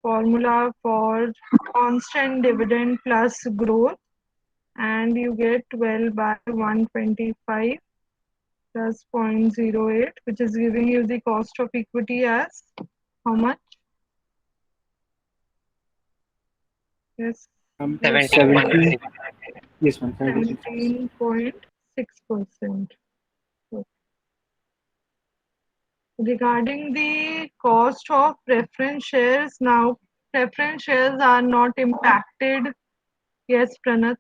formula for constant dividend plus growth, and you get 12 by 125 plus 0.08, which is giving you the cost of equity as how much? Yes, yes, 17.6. 17. Yes, ma'am. 76. 17.6%. Regarding the cost of preference shares, now preference shares are not impacted. Yes, Pranath.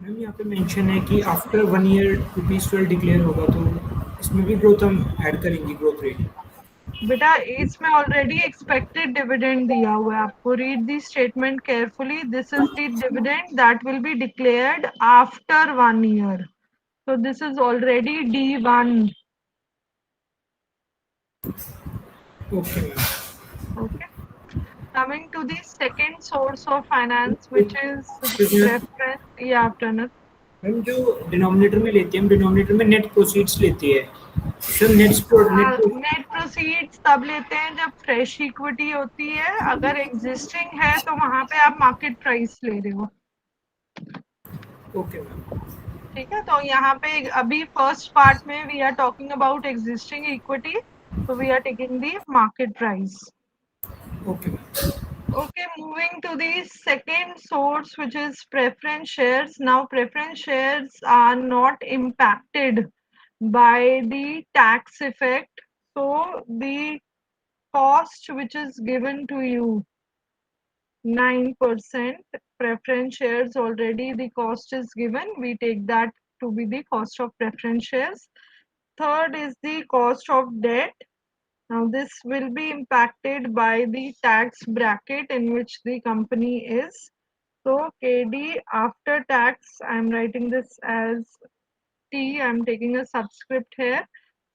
Ma'am यहाँ पे mention है कि after 1 year ₹12 declare होगा, तो इसमें भी growth हम add करेंगे, ग्रोथ रेट। बेटा इसमें ऑलरेडी एक्सपेक्टेड डिविडेंड दिया हुआ है आपको. Read the statement carefully. This is the dividend that will be declared after 1 year. So this is already D1. Okay ma'am. Okay. Coming to the second source of finance, which is इसमें preference. Yeah, Pranath. Ma'am जो denominator में लेते हैं, हम denominator में net proceeds लेते हैं, sir net net proceeds तब लेते हैं जब फ्रेश इक्विटी होती है. अगर एग्जिस्टिंग है तो वहां पे आप मार्केट प्राइस ले रहे हो. Okay ma'am. ठीक है, तो यहाँ पे अभी फर्स्ट पार्ट में we are talking about existing equity, so we are taking the market price. Okay ma'am. Okay, moving to the second source, which is preference shares. Now preference shares are not impacted by the tax effect, so the cost which is given to you, 9% preference shares, already the cost is given, we take that to be the cost of preference shares. Third is the cost of debt. Now this will be impacted by the tax bracket in which the company is. So KD after tax, I'm writing this as T, I'm taking a subscript here.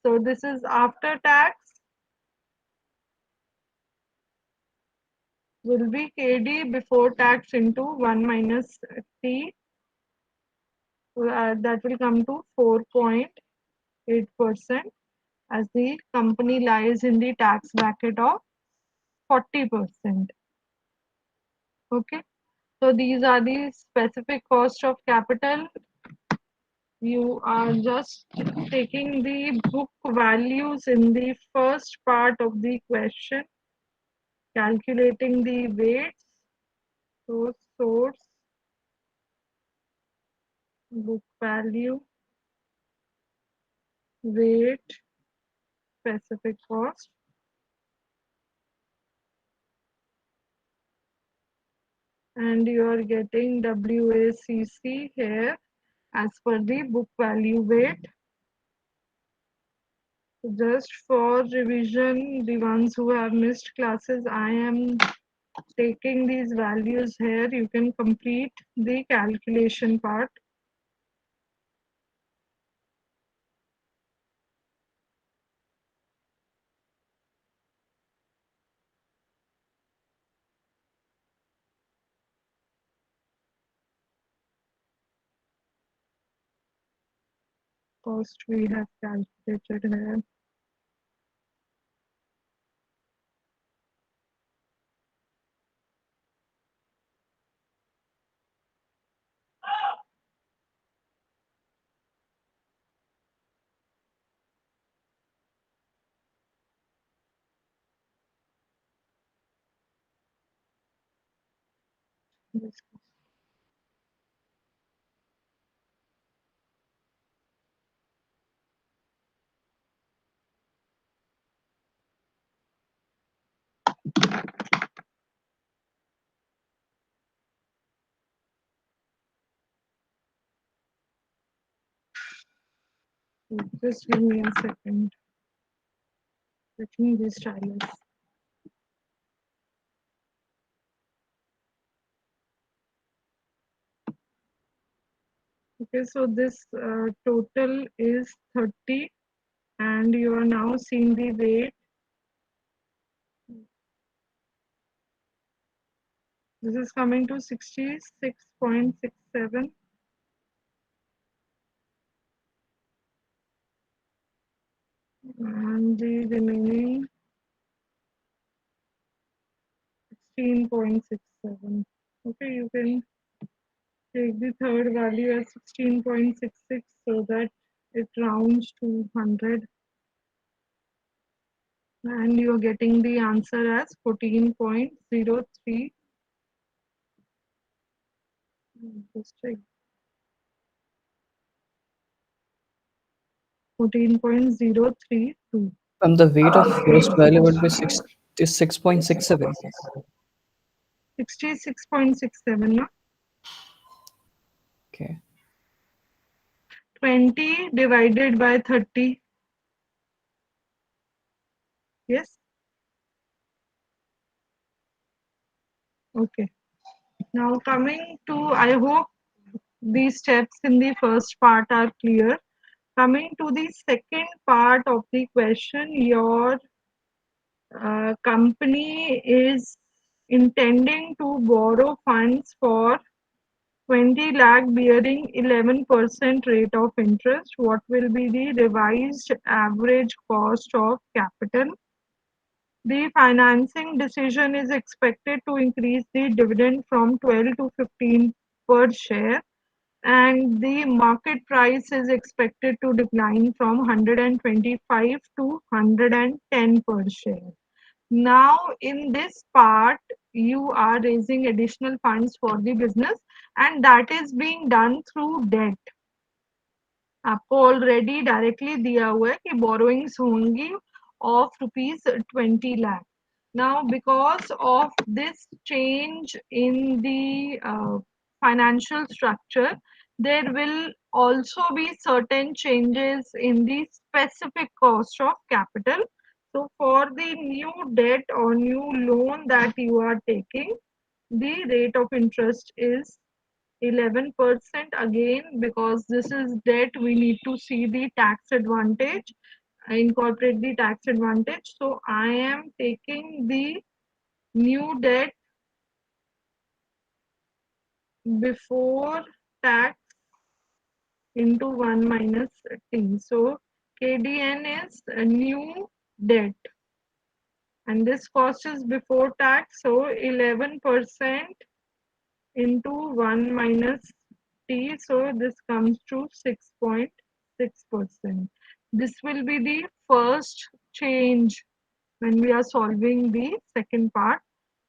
So this is after tax will be KD before tax into 1 minus T. That will come to 4.8%, as the company lies in the tax bracket of 40%. Okay, so these are the specific cost of capital. You are just taking the book values in the first part of the question, calculating the weights. So source, book value, weight, specific cost, and you are getting WACC here as per the book value weight. Just for revision, the ones who have missed classes, I am taking these values here. You can complete the calculation part. Cost we have calculated here. This- Just give me a second. Let me be stylus. Okay, so this total is 30, and you are now seeing the weight. This is coming to 66.67, and the remaining 16.67. Okay, you can take the third value as 16.66 so that it rounds to 100, and you are getting the answer as 14.03. Just check. 14.032. The weight of first value would be 66.67. 66.67, no? Okay. 20 divided by 30. Yes? Okay. Now coming to, I hope these steps in the first part are clear. Coming to the second part of the question, your company is intending to borrow funds for 20 lakh bearing 11% rate of interest. What will be the revised average cost of capital? The financing decision is expected to increase the dividend from 12 to 15 per share, and the market price is expected to decline from 125 to 110 per share. Now, in this part, you are raising additional funds for the business, and that is being done through debt. आपको already directly दिया हुआ है कि borrowings होंगी of ₹20 lakh. Now, because of this change in the financial structure, there will also be certain changes in the specific cost of capital. So, for the new debt or new loan that you are taking, the rate of interest is 11%. Again, because this is debt, we need to see the tax advantage, incorporate the tax advantage. So I am taking the new debt before tax into 1 minus t. So KDN is a new debt, and this cost is before tax, so 11% into 1 minus t, so this comes to 6.6%. This will be the first change when we are solving the second part.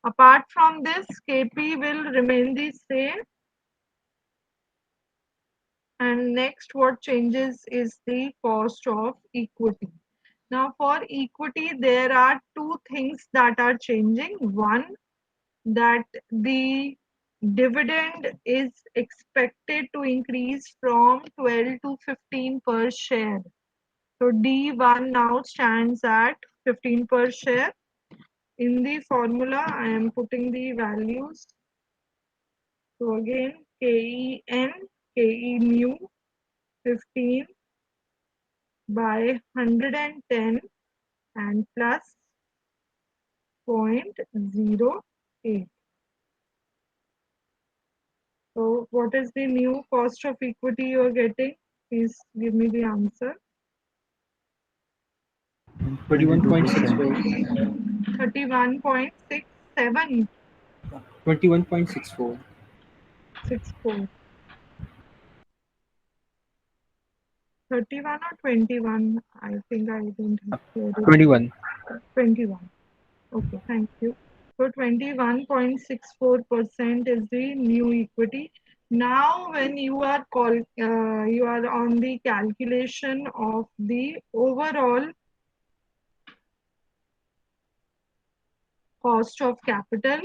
Apart from this, KP will remain the same, and next what changes is the cost of equity. Now for equity, there are two things that are changing. One, that the dividend is expected to increase from 12 to 15 per share. So D1 now stands at 15 per share. In the formula, I am putting the values. So again, KEN, KE new 15 by 110 and plus 0.08. So what is the new cost of equity you are getting? Please give me the answer. 21.64. 31.67. 21.64. 64. 31 or 21? I think I didn't hear it. 21. 21. Okay, thank you. So 21.64% is the new equity. Now, when you are you are on the calculation of the overall cost of capital,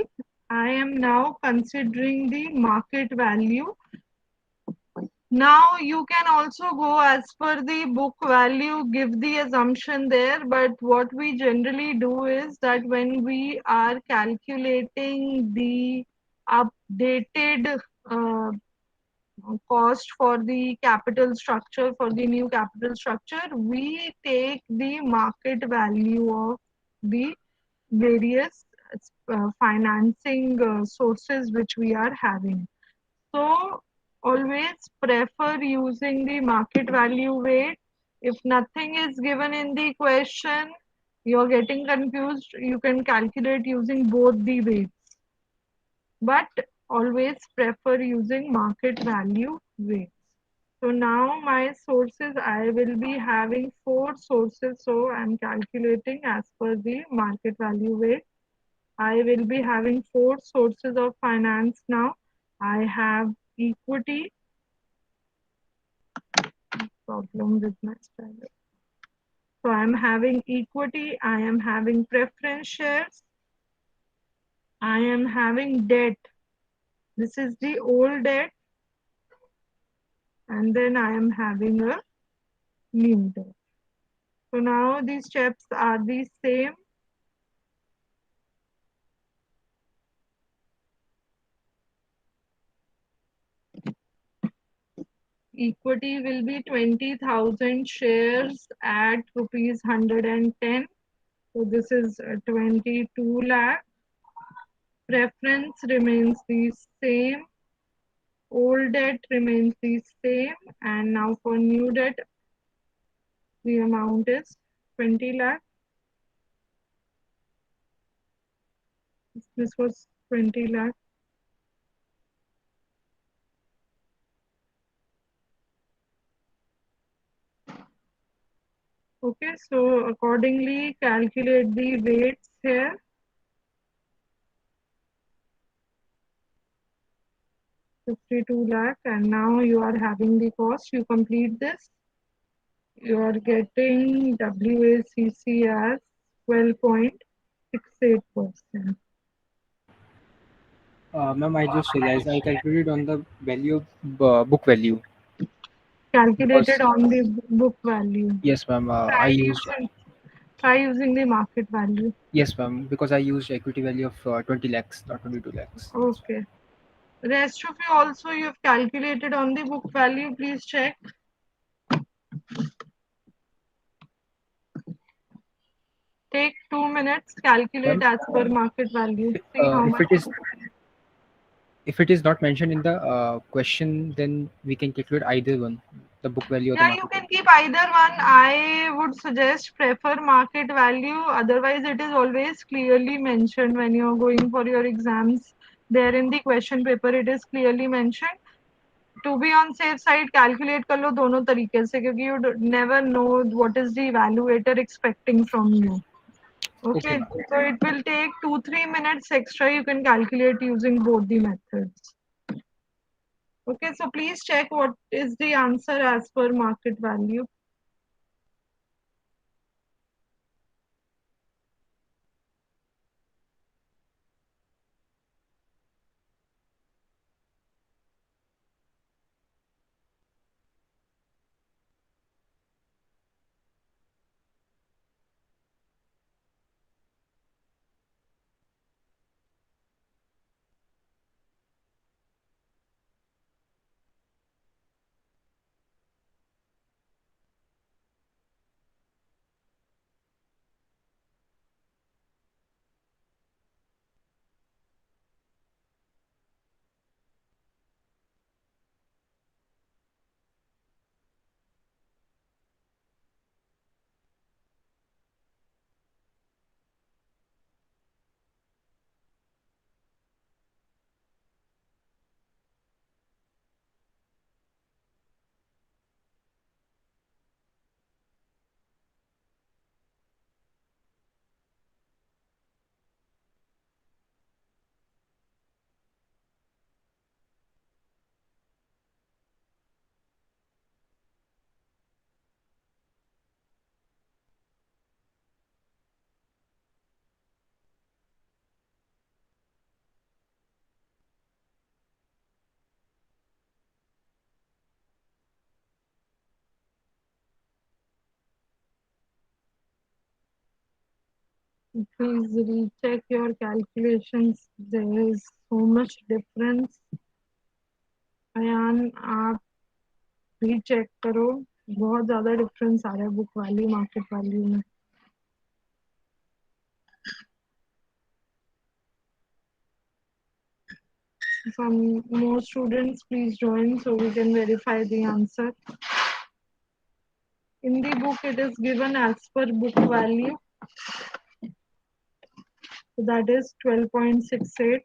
I am now considering the market value. Now you can also go as per the book value, give the assumption there, but what we generally do is that when we are calculating the updated cost for the capital structure, for the new capital structure, we take the market value of the various financing sources which we are having. So always prefer using the market value weight. If nothing is given in the question, you're getting confused, you can calculate using both the weights. but always prefer using market value weights. So now my sources, I will be having 4 sources. So I'm calculating as per the market value weight. I will be having 4 sources of finance now. I have equity, problem with my spelling. So I'm having equity, I am having preference shares, I am having debt. This is the old debt, and then I am having a new debt. So now these steps are the same. Equity will be 20,000 shares at rupees 110. So this is 22 lakh. Preference remains the same. Old debt remains the same. And now for new debt, the amount is 20 lakh. This was 20 lakh. Okay, so accordingly calculate the weights here. $52 lakh, and now you are having the cost. You complete this, you are getting WACC as 12.68%. Ma'am, I just realized I calculated on the value of book value. Calculated Because on the book value. yes, ma'am, Try using the market value. yes, ma'am, because I used equity value of 20 lakhs, not 22 lakhs. Okay. Rest of you also you have calculated on the book value. Please check. Take 2 minutes. Calculate Ma'am, as per market value. See how if much. it is not mentioned in the question, then we can calculate either one, the book value or the Yeah, you market can value. keep either one. I would suggest prefer market value. Otherwise, it is always clearly mentioned when you're going for your exams. There in the question paper, it is clearly mentioned. To be on safe side, calculate कर लो दोनों तरीके से क्योंकि you never know what is the evaluator expecting from you. Okay, Okay, ma'am. so it will take 2-3 minutes extra. You can calculate using both the methods. Okay, so please check what is the answer as per market value. Please recheck your calculations. There is so much difference. Ayan आप भी check करो बहुत ज़्यादा difference आ रहा है book value market value में some more students please join so we can verify the answer. In the book it is given as per book value, so that is 12.68.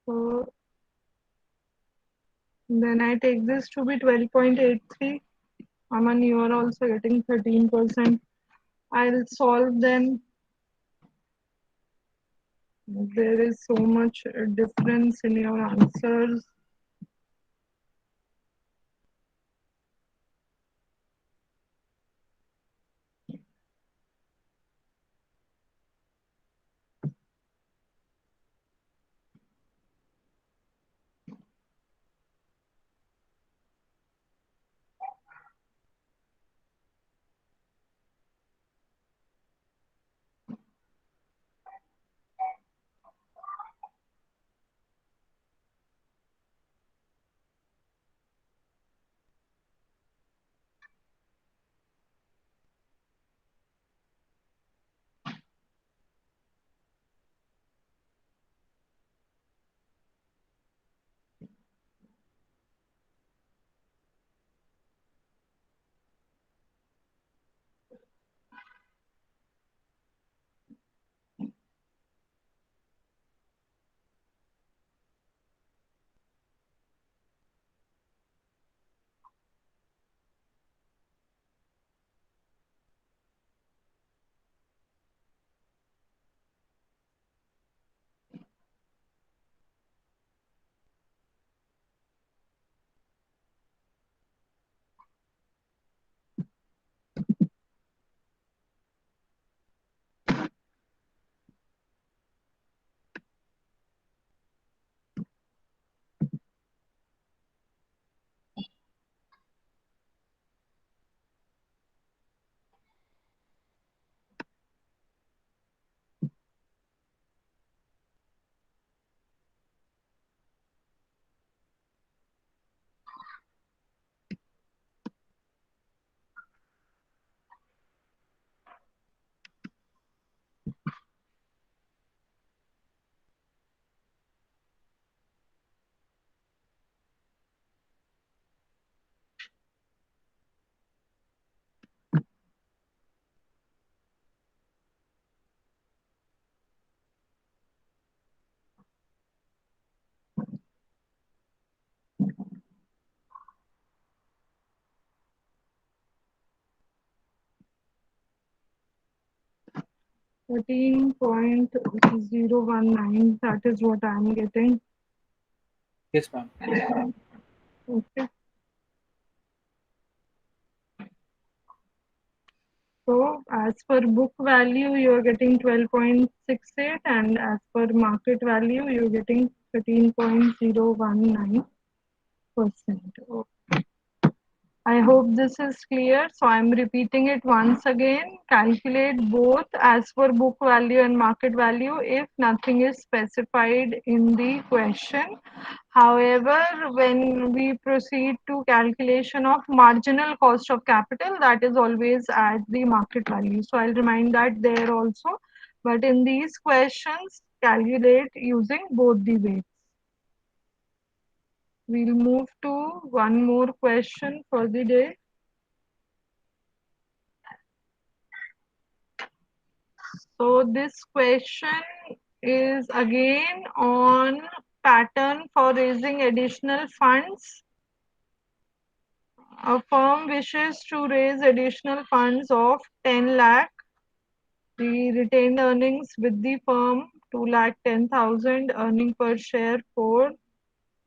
So then I take this to be 12.83. Aman, you are also getting 13%. I'll solve them. There is so much difference in your answers. $13.019. That is what I am getting. Yes, ma'am. Okay. So as per book value, you are getting 12.68, and as per market value, you are getting 13.019%. I hope this is clear. So I'm repeating it once again. Calculate both as per book value and market value if nothing is specified in the question. However, when we proceed to calculation of marginal cost of capital, that is always at the market value. So I'll remind that there also. But in these questions, calculate using both the weights. We'll move to one more question for the day. So this question is again on pattern for raising additional funds. A firm wishes to raise additional funds of 10 lakh. The retained earnings with the firm 2,10,000, earning per share 4,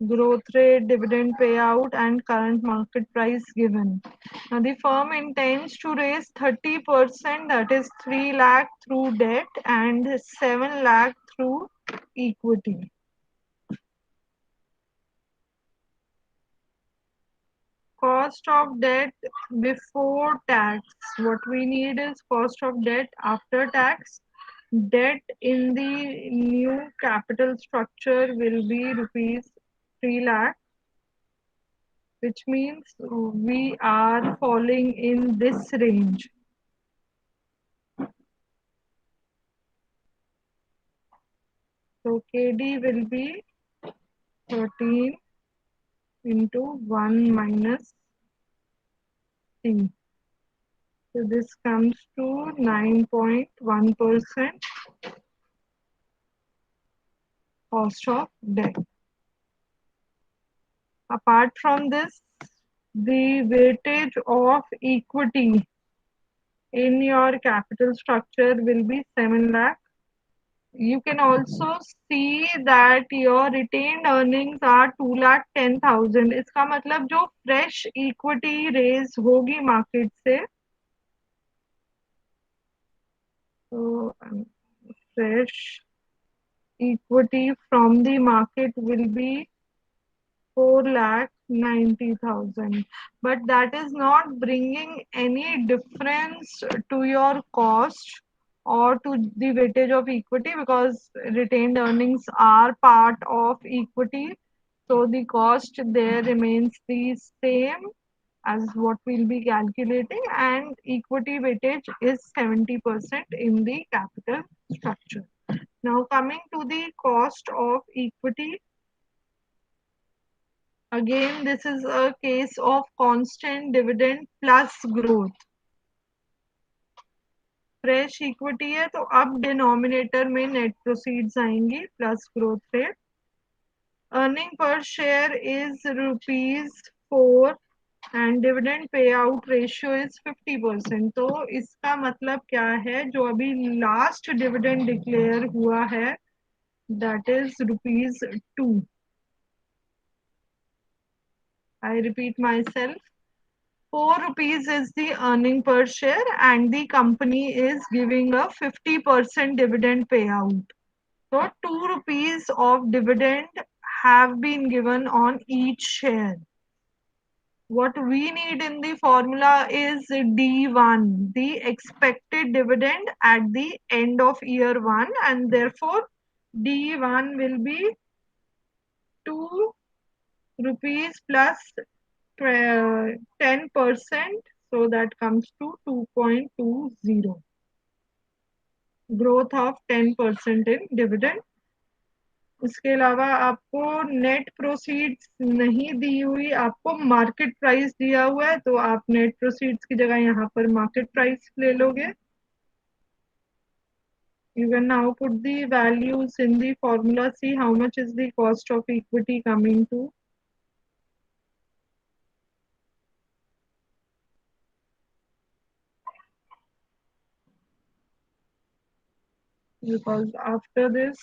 growth rate, dividend payout, and current market price given. Now the firm intends to raise 30%, that is 3 lakh through debt and 7 lakh through equity. Cost of debt before tax. What we need is cost of debt after tax. Debt in the new capital structure will be rupees 3 lakh, which means we are falling in this range. So KD will be 13 into 1 minus T. So this comes to 9.1%. cost of debt. Apart from this, the weightage of equity in your capital structure will be 7 lakh. You can also see that your retained earnings are 2,10,000. इसका मतलब जो fresh equity raise होगी market से, so fresh equity from the market will be 4,90,000, but that is not bringing any difference to your cost or to the weightage of equity, because retained earnings are part of equity, so the cost there remains the same as what we'll be calculating, and equity weightage is 70% in the capital structure. Now coming to the cost of equity, again this is a case of constant dividend plus growth. Fresh equity है तो अब denominator में net proceeds आएंगी plus growth rate. Earning per share is ₹4 and dividend pay out ratio is 50%. तो इसका मतलब क्या है, जो अभी लास्ट डिविडेंड डिक्लेयर हुआ है that is ₹2. I repeat myself, 4 rupees is the earning per share and the company is giving a 50% dividend payout. So 2 rupees of dividend have been given on each share. What we need in the formula is D1, the expected dividend at the end of year 1, and therefore D1 will be 2 rupees plus 10%, so that comes to 2.20. Growth of 10% in dividend. इसके अलावा आपको net proceeds नहीं दी हुई, आपको market price दिया हुआ है, तो आप नेट प्रोसीड्स की जगह यहाँ पर मार्केट प्राइस ले लोगे. You can now put the values in the formula. See how much is the cost of equity coming to. Because after this,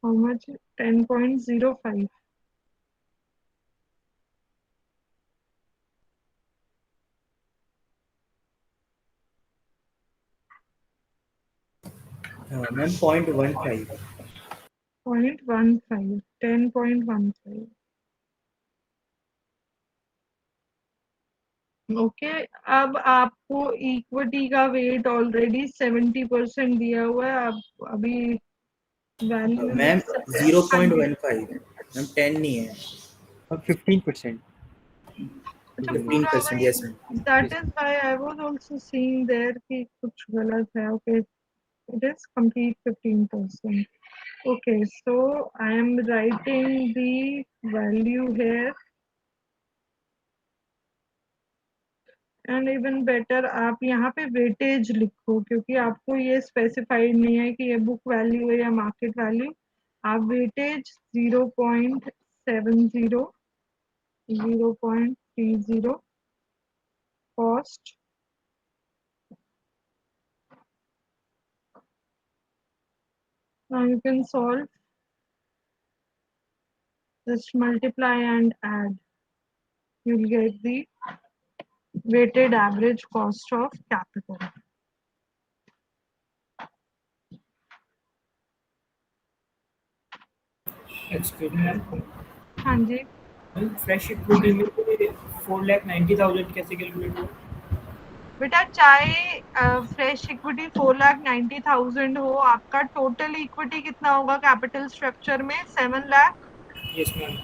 how much? 10.05. Ma'am 0.15. 0.15, 10.15. Okay, अब आपको इक्विटी का wait already 70% दिया हुआ है. आप अभी वैल्यू मैम 0.15. मैम 10 नहीं है. 15%. अच्छा, 15%, yes ma'am. That is why I was also seeing there कि कुछ गलत है. Okay, it is complete 15%. Okay, so I am writing the value here, and even better आप यहाँ पे वेटेज लिखो, क्योंकि आपको ये स्पेसिफाइड नहीं है कि ये बुक वैल्यू है या मार्केट वैल्यू. आप weightage 0.70, 0.30 cost, now you can solve, just multiply and add, you'll get the weighted average cost of capital. Excuse me ma'am, हाँ जी, फ्रेश इक्विटी में 4,90,000 कैसे कैलकुलेट हुआ? बेटा चाहे फ्रेश इक्विटी 4,90,000 हो, आपका टोटल इक्विटी कितना होगा कैपिटल स्ट्रक्चर में? 7 लाख. Yes ma'am.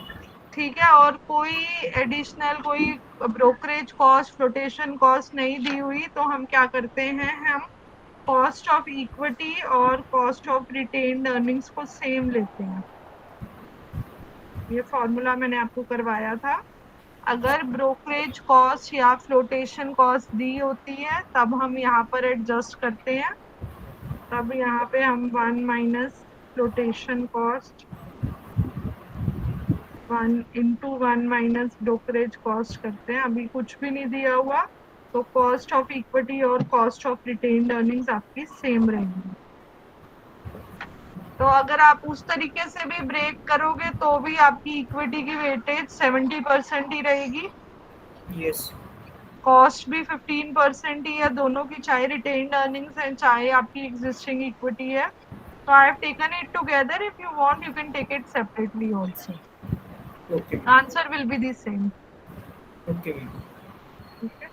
ठीक है, और कोई एडिशनल कोई ब्रोकरेज कॉस्ट, फ्लोटेशन कॉस्ट नहीं दी हुई, तो हम क्या करते हैं, हम कॉस्ट ऑफ इक्विटी और कॉस्ट ऑफ रिटेन्ड अर्निंग्स को सेम लेते हैं. ये फॉर्मूला मैंने आपको करवाया था. अगर ब्रोकरेज कॉस्ट या फ्लोटेशन कॉस्ट दी होती है तब हम यहाँ पर एडजस्ट करते हैं, तब यहाँ पे हम 1 minus flotation cost 1 into 1 minus brokerage cost करते हैं। अभी कुछ भी नहीं दिया हुआ तो कॉस्ट ऑफ इक्विटी और कॉस्ट ऑफ रिटेन्ड अर्निंग्स आपकी सेम रहेंगी। तो अगर आप उस तरीके से भी ब्रेक करोगे तो भी आपकी इक्विटी की वेटेज 70% ही रहेगी, यस कॉस्ट भी 15% ही है दोनों की, चाहे रिटेन्ड अर्निंग्स है चाहे आपकी एग्जिस्टिंग इक्विटी है। तो I have taken it together, if you want you can take it separately also, okay answer will be the same. Okay ma'am. Okay.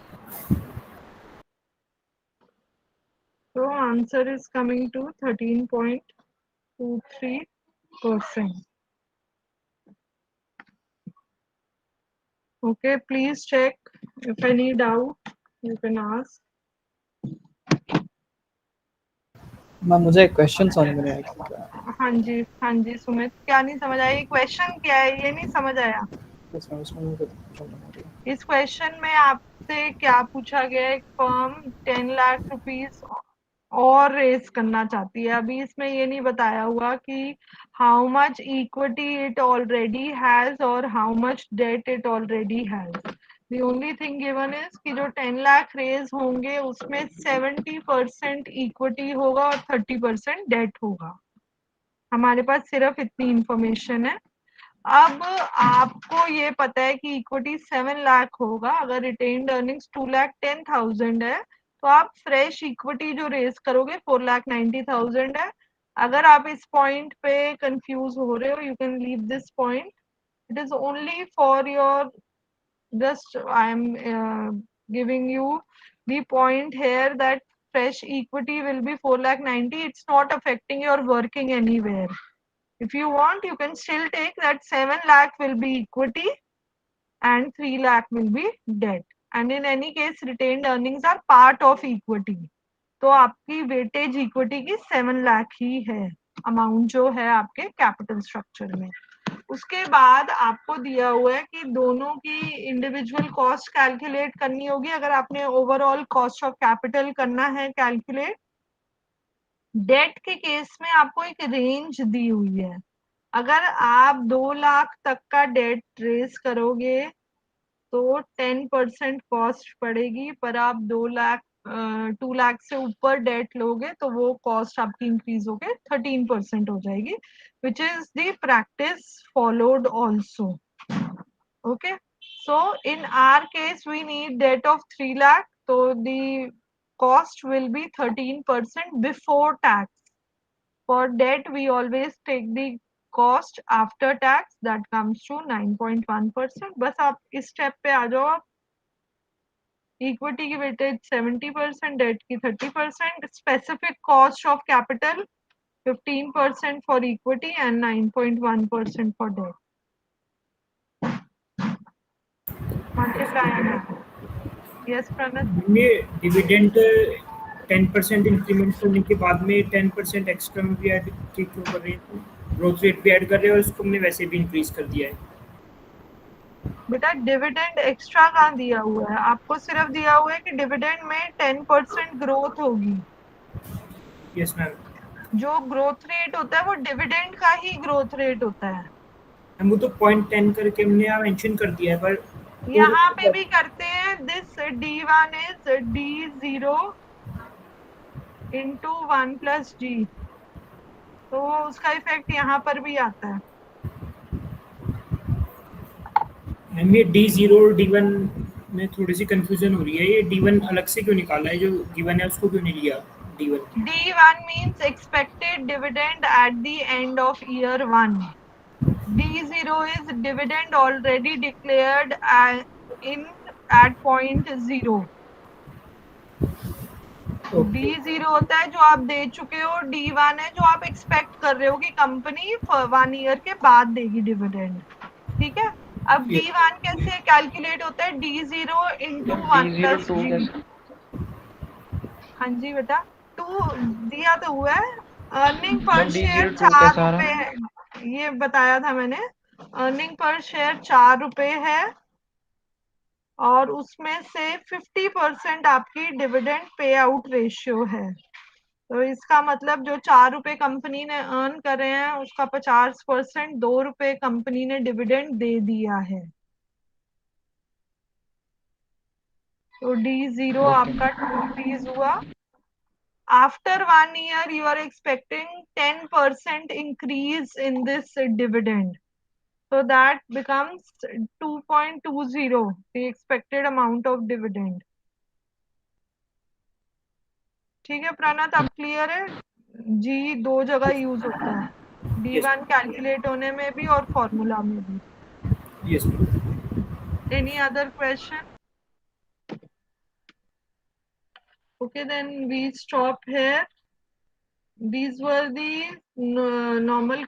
So answer is coming to 13.23%. Okay, please check if any doubt you can ask. Ma'am मुझे एक question समझ में नहीं आया। हाँ जी सुमित, क्या नहीं समझ आया? क्वेश्चन क्या है ये नहीं समझ आया? उसमें मुझे समझ नहीं आ रही। इस क्वेश्चन में आपसे क्या पूछा गया है? एक फर्म 10 लाख रुपीस और रेस करना चाहती है। अभी इसमें ये नहीं बताया हुआ कि how much equity it already has और how much debt it already has. The only thing given is कि जो 10 लाख रेज होंगे उसमें 70% इक्विटी होगा और 30% डेट होगा। हमारे पास सिर्फ इतनी इंफॉर्मेशन है। अब आपको ये पता है कि इक्विटी 7 लाख होगा, अगर रिटेन्ड अर्निंग्स 2,10,000 है तो आप फ्रेश इक्विटी जो रेज करोगे 4,90,000 है। अगर आप इस पॉइंट पे कंफ्यूज हो रहे हो, you can leave this point, it is only for your just I am giving you the point here that fresh equity will be 4,90,000. It's not affecting your working anywhere. If you want, you can still take that 7 lakh will be equity and 3 lakh will be debt. And in any case, retained earnings are part of equity. तो आपकी weightage equity की 7 लाख ही है, amount जो है आपके capital structure में। उसके बाद आपको दिया हुआ है कि दोनों की इंडिविजुअल कॉस्ट कैलकुलेट करनी होगी। अगर आपने ओवरऑल कॉस्ट ऑफ कैपिटल करना है कैलकुलेट, डेट के केस में आपको एक रेंज दी हुई है। अगर आप 2 लाख तक का डेट रेज करोगे तो 10% कॉस्ट पड़ेगी, पर आप 2 लाख से ऊपर डेट लोगे तो वो कॉस्ट आपकी इंक्रीज होके 13% हो जाएगी, which is the practice followed also. Okay, so in our case we need debt of 3 lakh, so the cost will be 13% before tax. For debt we always take the cost after tax, that comes to 9.1%. बस आप इस step पे आ जाओ। आप equity की weightage 70%, debt की 30%, specific cost of capital 15% for equity and 9.1% for debt. Yes Pranat, ये dividend 10% increment करने के बाद में 10% एक्स्ट्रा में भी ऐड क्यों कर रहे हैं? ग्रोथ रेट भी ऐड कर रहे हैं और उसको हमने वैसे भी इंक्रीज कर दिया है। बेटा डिविडेंड एक्स्ट्रा कहाँ दिया हुआ है? आपको सिर्फ दिया हुआ है कि डिविडेंड में 10% ग्रोथ होगी। यस मैम, जो ग्रोथ रेट होता है वो डिविडेंड का ही ग्रोथ रेट होता है। वो तो 0.10 करके हमने यहाँ मेंशन कर दिया है, पर यहाँ पे भी करते हैं। This D1 is D0 into 1 plus G, तो उसका इफेक्ट यहाँ पर भी आता है। ये D0 और D1 में थोड़ी सी कंफ्यूजन हो रही है। ये D1 अलग से क्यों निकाला है? जो गिवन है उसको क्यों नहीं लिया D1? D1 means expected dividend at the end of year 1. D0 is dividend already declared at point 0. D0 होता है जो आप दे चुके हो, D1 है जो आप एक्सपेक्ट कर रहे हो कि कंपनी 1 ईयर के बाद देगी डिविडेंड। ठीक है, अब D1 कैसे कैलकुलेट होता है? D0 into 1 plus G। हाँ जी बेटा, 2 दिया तो हुआ है। अर्निंग पर शेयर 4 रुपए है, ये बताया था मैंने। अर्निंग पर शेयर 4 रुपए है और उसमें से 50% आपकी डिविडेंड पे आउट रेशियो है। तो इसका मतलब जो 4 रुपए कंपनी ने अर्न करे हैं उसका 50% 2 रुपए कंपनी ने डिविडेंड दे दिया है। तो D0 Okay. आपका 2 रुपीज हुआ। After 1 year you are expecting 10% increase in this dividend, so that becomes 2.20 the expected amount of dividend। ठीक है प्रणत, अब क्लियर है? जी 2 जगह यूज होता है, D1 कैलकुलेट होने में भी और फॉर्मूला में भी। Yes, ma'am. Any other question? Okay, then we stop here. These were the normal